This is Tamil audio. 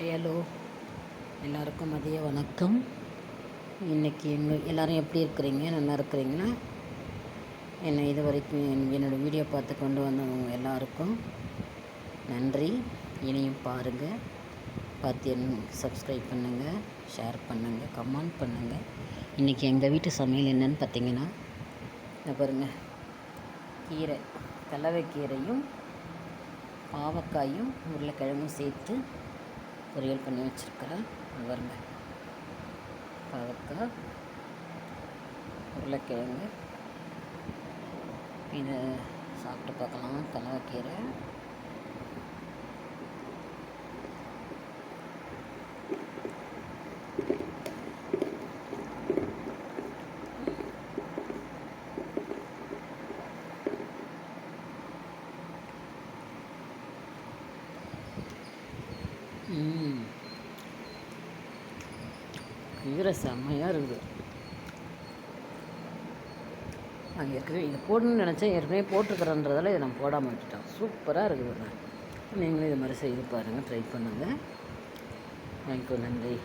ஹலோ, எல்லாருக்கும் மதிய வணக்கம். இன்றைக்கி எல்லோரும் எப்படி இருக்கிறீங்க? நல்லா இருக்கிறீங்களா? என்னை இது வரைக்கும் என்னோடய வீடியோ பார்த்து கொண்டு வந்தவங்க எல்லாருக்கும் நன்றி. இனியும் பாருங்கள், பார்த்து சப்ஸ்கிரைப் பண்ணுங்கள், ஷேர் பண்ணுங்கள், கமெண்ட் பண்ணுங்கள். இன்றைக்கி எங்கள் வீட்டு சமையல் என்னன்னு பார்த்தீங்கன்னா, இந்த பாருங்கள், கீரை, கலவைக்கீரையும் பாவக்காயும் உருளைக்கிழங்கும் சேர்த்து பொரியல் பண்ணி வச்சுருக்கிறேன். பாருங்க, பாவக்காய், உருளைக்கிழங்கு. இதை சாப்பிட்டு பார்க்கலாம். கலவைக்கீரை கீரை செம்மையாக இருக்குது. நான் ஏற்கனவே இதை போடணும்னு நினச்சேன், ஏற்கனவே போட்டுக்கிறேன்றதால இதை நான் போடாமல் விட்டுட்டேன். சூப்பராக இருக்குது. நீங்களும் இது மாதிரி செய்து பாருங்கள், ட்ரை பண்ணுங்கள். தேங்க்யூ, நன்றி.